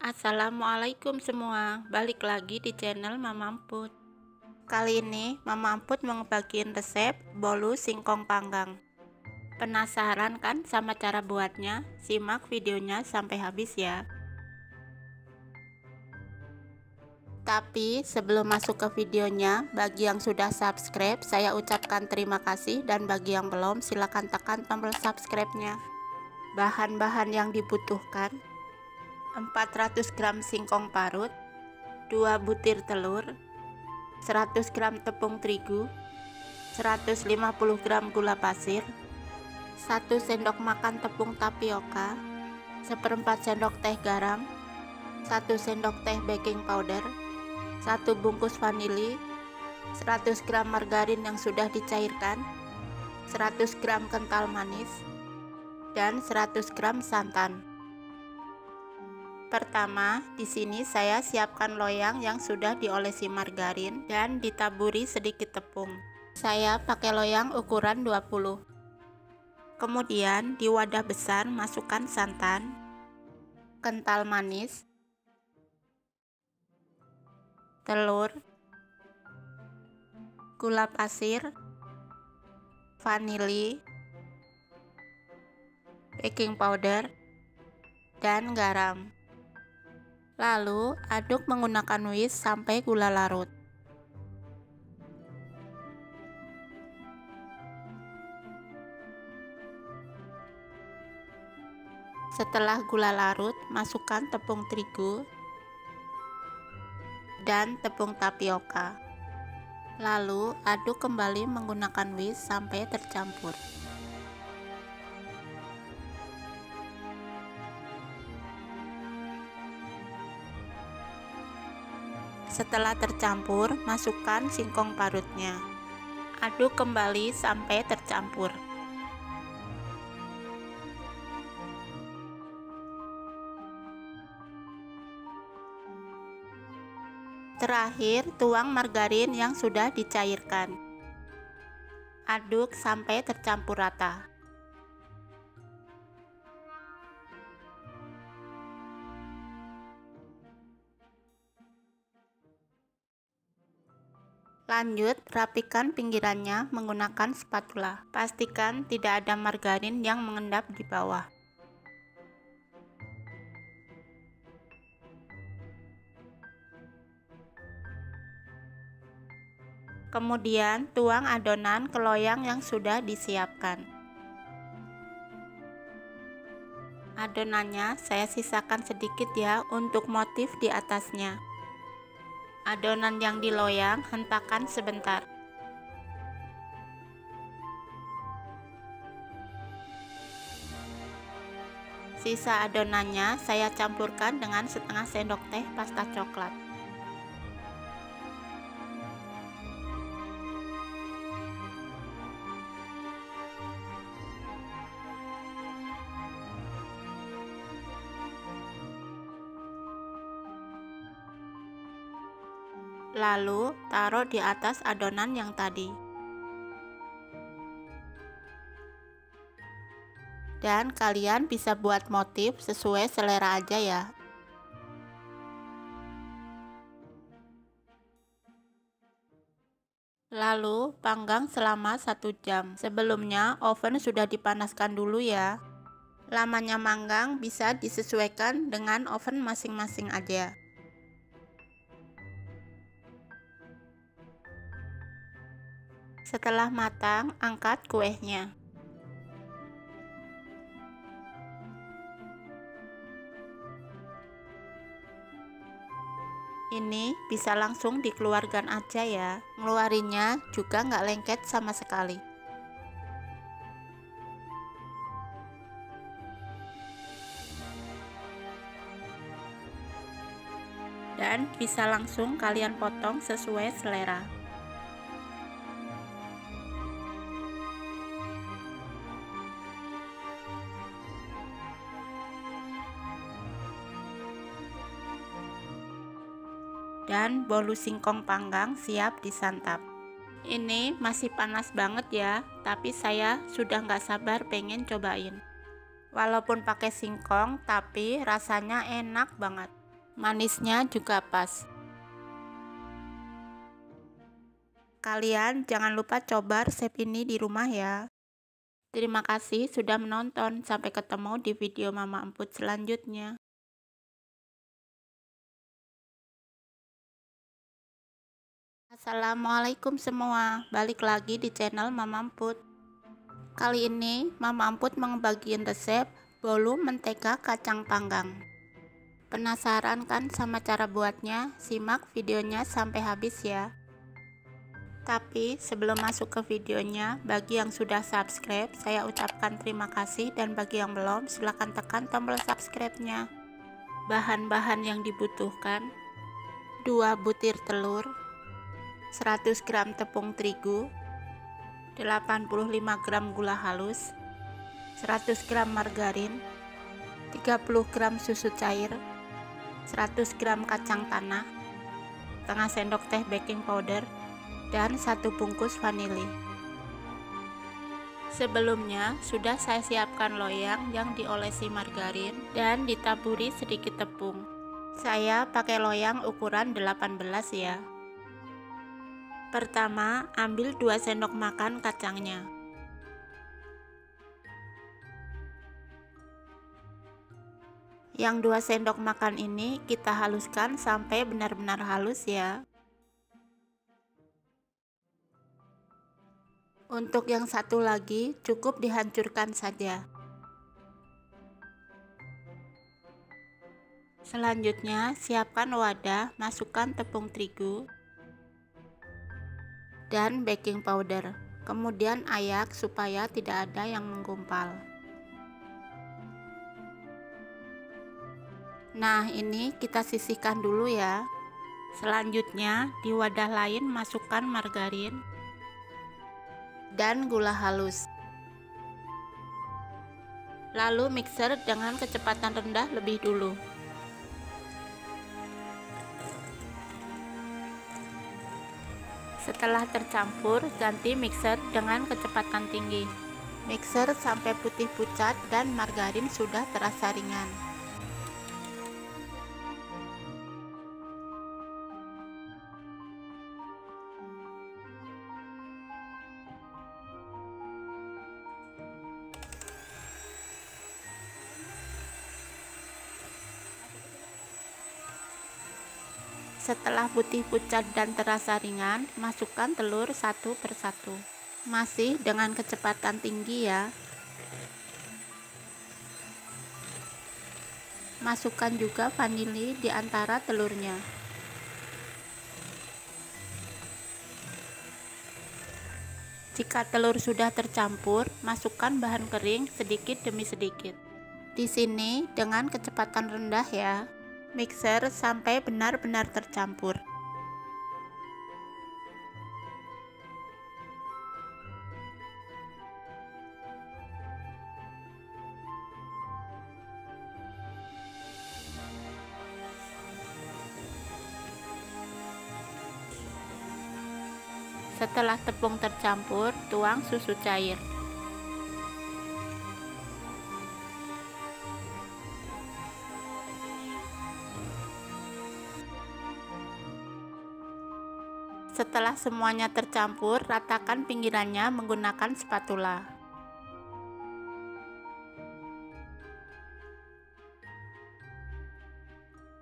Assalamualaikum semua, balik lagi di channel Mama Emput. Kali ini Mama Emput mau ngebagiin resep bolu singkong panggang. Penasaran kan sama cara buatnya? Simak videonya sampai habis ya. Tapi sebelum masuk ke videonya, bagi yang sudah subscribe saya ucapkan terima kasih, dan bagi yang belum silahkan tekan tombol subscribe-nya. Bahan-bahan yang dibutuhkan: 400 gram singkong parut, 2 butir telur, 100 gram tepung terigu, 150 gram gula pasir, 1 sendok makan tepung tapioka, 1/4 sendok teh garam, 1 sendok teh baking powder, 1 bungkus vanili, 100 gram margarin yang sudah dicairkan, 100 gram kental manis, dan 100 gram santan. Pertama, di sini saya siapkan loyang yang sudah diolesi margarin dan ditaburi sedikit tepung. Saya pakai loyang ukuran 20. Kemudian di wadah besar masukkan santan, kental manis, telur, gula pasir, vanili, baking powder, dan garam. Lalu aduk menggunakan whisk sampai gula larut. Setelah gula larut, masukkan tepung terigu dan tepung tapioka. Lalu aduk kembali menggunakan whisk sampai tercampur. Setelah tercampur, masukkan singkong parutnya. Aduk kembali sampai tercampur. Terakhir, tuang margarin yang sudah dicairkan. Aduk sampai tercampur rata. Lanjut, rapikan pinggirannya menggunakan spatula. Pastikan tidak ada margarin yang mengendap di bawah. Kemudian tuang adonan ke loyang yang sudah disiapkan. Adonannya saya sisakan sedikit ya untuk motif di atasnya. Adonan yang di loyang hentakan sebentar. Sisa adonannya saya campurkan dengan setengah sendok teh pasta coklat. Lalu taruh di atas adonan yang tadi. Dan kalian bisa buat motif sesuai selera aja ya. Lalu panggang selama 1 jam. Sebelumnya oven sudah dipanaskan dulu ya. Lamanya manggang bisa disesuaikan dengan oven masing-masing aja. Setelah matang, angkat kuenya. Ini bisa langsung dikeluarkan aja ya. Ngeluarinnya juga nggak lengket sama sekali. Dan bisa langsung kalian potong sesuai selera. Dan bolu singkong panggang siap disantap. Ini masih panas banget ya, tapi saya sudah nggak sabar pengen cobain. Walaupun pakai singkong, tapi rasanya enak banget. Manisnya juga pas. Kalian jangan lupa coba resep ini di rumah ya. Terima kasih sudah menonton. Sampai ketemu di video Mama Emput selanjutnya. Assalamualaikum semua, balik lagi di channel Mama Emput. Kali ini Mama Emput membagiin resep bolu mentega kacang panggang. Penasaran kan sama cara buatnya? Simak videonya sampai habis ya. Tapi sebelum masuk ke videonya, bagi yang sudah subscribe, saya ucapkan terima kasih, dan bagi yang belum, silahkan tekan tombol subscribe-nya. Bahan-bahan yang dibutuhkan: 2 butir telur, 100 gram tepung terigu, 85 gram gula halus, 100 gram margarin, 30 gram susu cair, 100 gram kacang tanah, setengah sendok teh baking powder, dan 1 bungkus vanili. Sebelumnya sudah saya siapkan loyang yang diolesi margarin dan ditaburi sedikit tepung. Saya pakai loyang ukuran 18 ya. Pertama, ambil 2 sendok makan kacangnya. Yang 2 sendok makan ini kita haluskan sampai benar-benar halus ya. Untuk yang satu lagi cukup dihancurkan saja. Selanjutnya siapkan wadah, masukkan tepung terigu dan baking powder. Kemudian ayak supaya tidak ada yang menggumpal. Nah, ini kita sisihkan dulu ya. Selanjutnya di wadah lain masukkan margarin dan gula halus. Lalu mixer dengan kecepatan rendah lebih dulu. Setelah tercampur, ganti mixer dengan kecepatan tinggi. Mixer sampai putih pucat dan margarin sudah terasa ringan. Setelah putih pucat dan terasa ringan, masukkan telur satu persatu. Masih dengan kecepatan tinggi ya. Masukkan juga vanili di antara telurnya. Jika telur sudah tercampur, masukkan bahan kering sedikit demi sedikit. Di sini dengan kecepatan rendah ya. Mixer sampai benar-benar tercampur. Setelah tepung tercampur, tuang susu cair. Setelah semuanya tercampur, ratakan pinggirannya menggunakan spatula.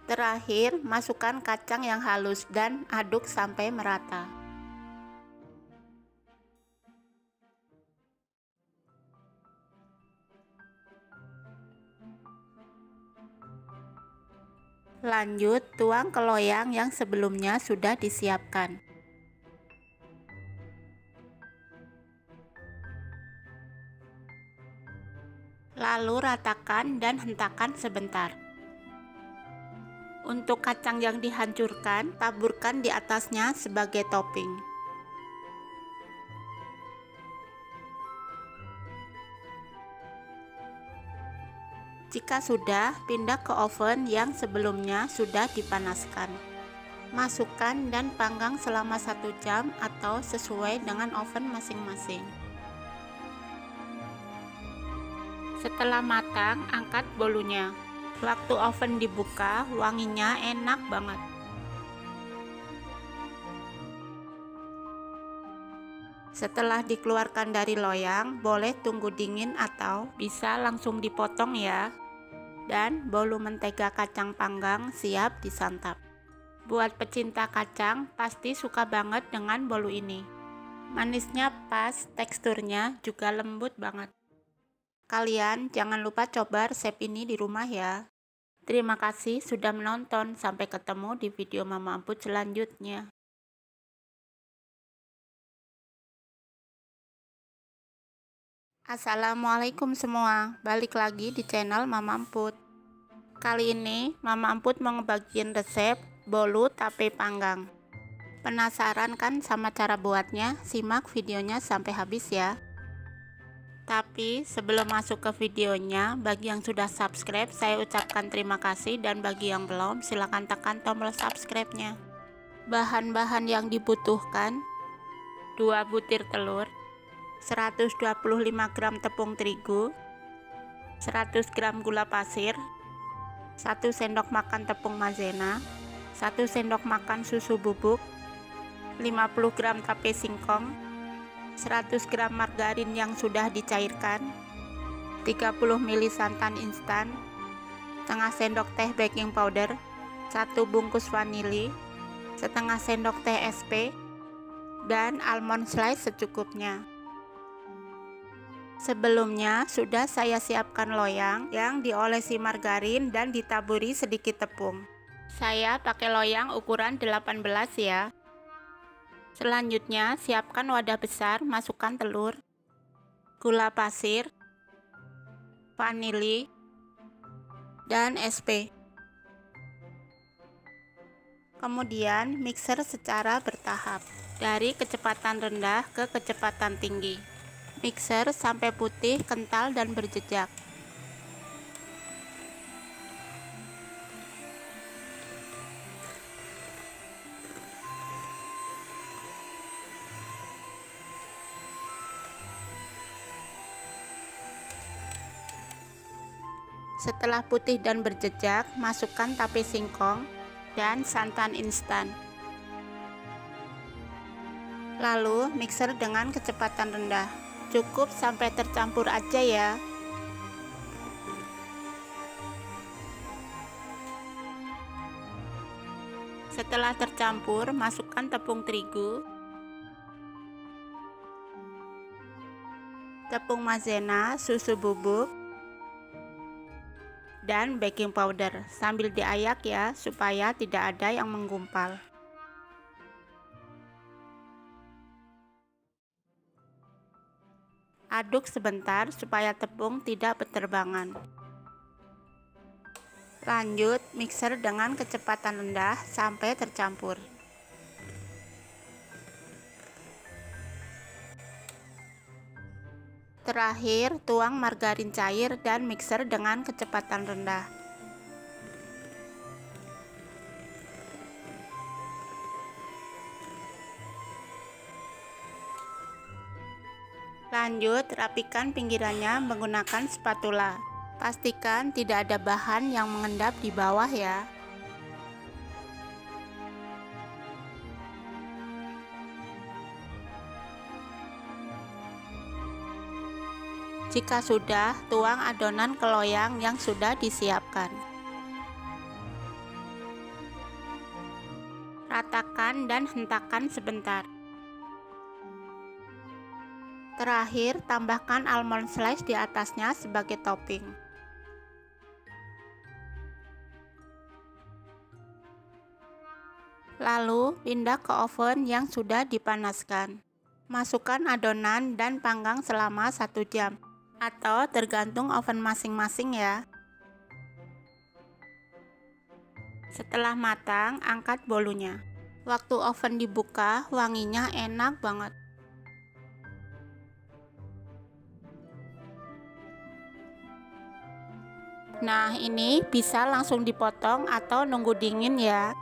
Terakhir, masukkan kacang yang halus dan aduk sampai merata. Lanjut, tuang ke loyang yang sebelumnya sudah disiapkan. Lalu ratakan dan hentakan sebentar. Untuk kacang yang dihancurkan, taburkan di atasnya sebagai topping. Jika sudah, pindah ke oven yang sebelumnya sudah dipanaskan. Masukkan dan panggang selama 1 jam atau sesuai dengan oven masing-masing. Setelah matang, angkat bolunya. Waktu oven dibuka, wanginya enak banget. Setelah dikeluarkan dari loyang, boleh tunggu dingin atau bisa langsung dipotong ya. Dan bolu mentega kacang panggang siap disantap. Buat pecinta kacang, pasti suka banget dengan bolu ini. Manisnya pas, teksturnya juga lembut banget. Kalian jangan lupa coba resep ini di rumah ya. Terima kasih sudah menonton, sampai ketemu di video Mama Amput selanjutnya. Assalamualaikum semua, balik lagi di channel Mama Amput. Kali ini Mama Amput mau ngebagiin resep bolu tape panggang. Penasaran kan sama cara buatnya? Simak videonya sampai habis ya. Tapi sebelum masuk ke videonya, bagi yang sudah subscribe saya ucapkan terima kasih, dan bagi yang belum silahkan tekan tombol subscribe-nya. Bahan-bahan yang dibutuhkan: 2 butir telur, 125 gram tepung terigu, 100 gram gula pasir, 1 sendok makan tepung maizena, 1 sendok makan susu bubuk, 50 gram tape singkong, 100 gram margarin yang sudah dicairkan, 30 ml santan instan, setengah sendok teh baking powder, 1 bungkus vanili, setengah sendok teh SP, dan almond slice secukupnya. Sebelumnya sudah saya siapkan loyang yang diolesi margarin dan ditaburi sedikit tepung. Saya pakai loyang ukuran 18 ya. Selanjutnya siapkan wadah besar, masukkan telur, gula pasir, vanili, dan SP. Kemudian mixer secara bertahap dari kecepatan rendah ke kecepatan tinggi. Mixer sampai putih, kental, dan berjejak. Setelah putih dan berjejak, masukkan tape singkong dan santan instan. Lalu mixer dengan kecepatan rendah. Cukup sampai tercampur aja ya. Setelah tercampur, masukkan tepung terigu, tepung maizena, susu bubuk, dan baking powder. Sambil diayak ya, supaya tidak ada yang menggumpal. Aduk sebentar supaya tepung tidak berterbangan. Lanjut mixer dengan kecepatan rendah sampai tercampur. Terakhir, tuang margarin cair dan mixer dengan kecepatan rendah. Lanjut, rapikan pinggirannya menggunakan spatula. Pastikan tidak ada bahan yang mengendap di bawah ya. Jika sudah, tuang adonan ke loyang yang sudah disiapkan. Ratakan dan hentakan sebentar. Terakhir, tambahkan almond slice di atasnya sebagai topping. Lalu, pindah ke oven yang sudah dipanaskan. Masukkan adonan dan panggang selama 1 jam, atau tergantung oven masing-masing ya. Setelah matang, angkat bolunya. Waktu oven dibuka, wanginya enak banget. Nah, ini bisa langsung dipotong atau nunggu dingin ya.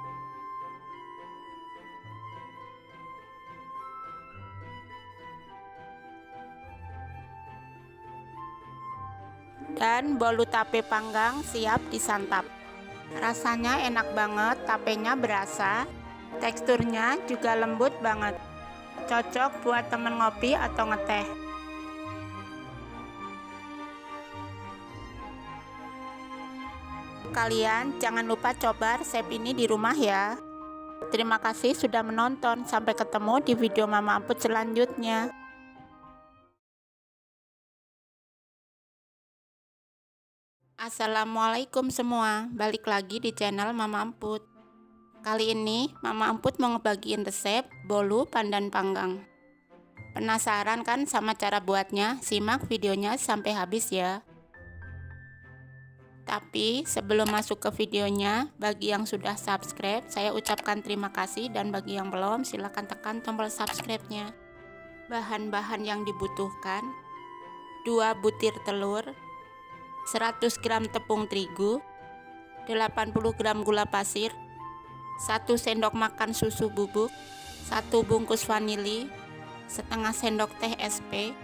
Dan bolu tape panggang siap disantap. Rasanya enak banget, tapenya berasa, teksturnya juga lembut banget. Cocok buat temen ngopi atau ngeteh. Kalian jangan lupa coba resep ini di rumah ya. Terima kasih sudah menonton. Sampai ketemu di video Mama Amput selanjutnya. Assalamualaikum semua, balik lagi di channel Mama Amput. Kali ini Mama Amput mau ngebagiin resep bolu pandan panggang. Penasaran kan sama cara buatnya? Simak videonya sampai habis ya. Tapi sebelum masuk ke videonya, bagi yang sudah subscribe, saya ucapkan terima kasih, dan bagi yang belum, silahkan tekan tombol subscribe-nya. Bahan-bahan yang dibutuhkan: 2 butir telur, 100 gram tepung terigu, 80 gram gula pasir, 1 sendok makan susu bubuk, 1 bungkus vanili, setengah sendok teh SP,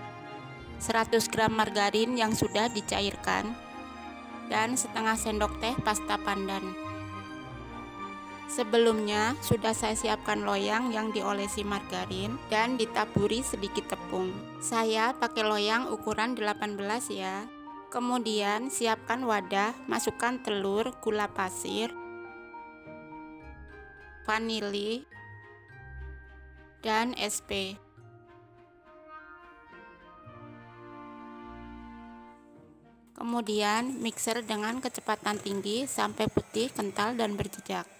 100 gram margarin yang sudah dicairkan, dan setengah sendok teh pasta pandan. Sebelumnya sudah saya siapkan loyang yang diolesi margarin dan ditaburi sedikit tepung. Saya pakai loyang ukuran 18 ya. Kemudian siapkan wadah, masukkan telur, gula pasir, vanili, dan SP. Kemudian mixer dengan kecepatan tinggi sampai putih, kental, dan berjejak.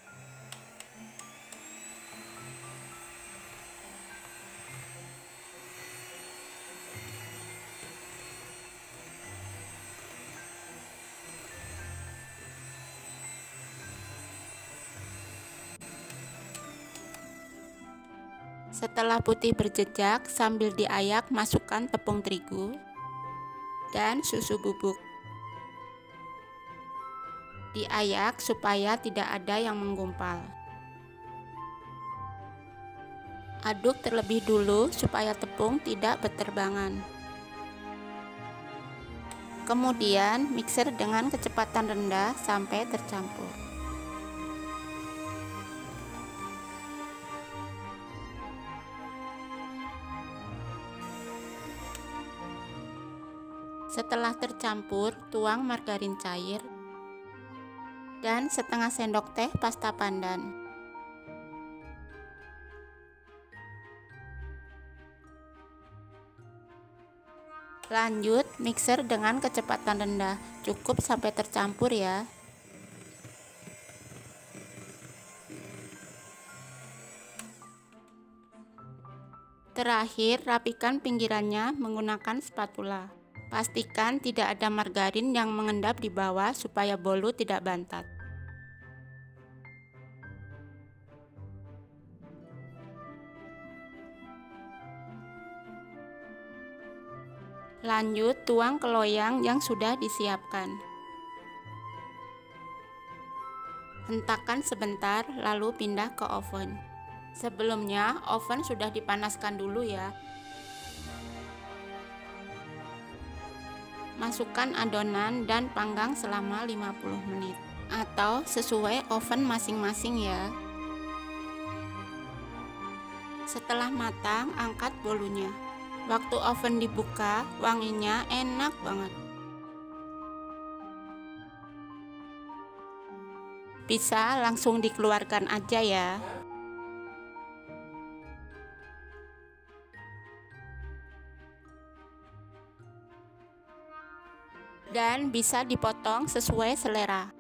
Setelah putih berjejak, sambil diayak masukkan tepung terigu dan susu bubuk. Diayak supaya tidak ada yang menggumpal. Aduk terlebih dulu supaya tepung tidak berterbangan. Kemudian mixer dengan kecepatan rendah sampai tercampur. Setelah tercampur, tuang margarin cair dan setengah sendok teh pasta pandan. Lanjut mixer dengan kecepatan rendah, cukup sampai tercampur ya. Terakhir, rapikan pinggirannya menggunakan spatula. Pastikan tidak ada margarin yang mengendap di bawah supaya bolu tidak bantat. Lanjut tuang ke loyang yang sudah disiapkan. Hentakan sebentar lalu pindah ke oven. Sebelumnya oven sudah dipanaskan dulu ya. Masukkan adonan dan panggang selama 50 menit atau sesuai oven masing-masing ya. Setelah matang, angkat bolunya. Waktu oven dibuka, wanginya enak banget. Bisa langsung dikeluarkan aja ya. Dan bisa dipotong sesuai selera.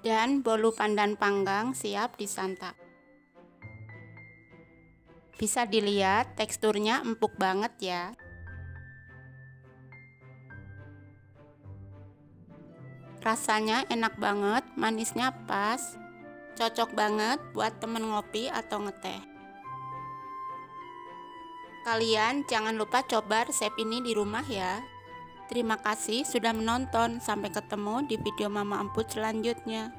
Dan bolu pandan panggang siap disantap. Bisa dilihat teksturnya empuk banget ya. Rasanya enak banget, manisnya pas. Cocok banget buat temen ngopi atau ngeteh. Kalian jangan lupa coba resep ini di rumah ya. Terima kasih sudah menonton. Sampai ketemu di video Mama Amput selanjutnya.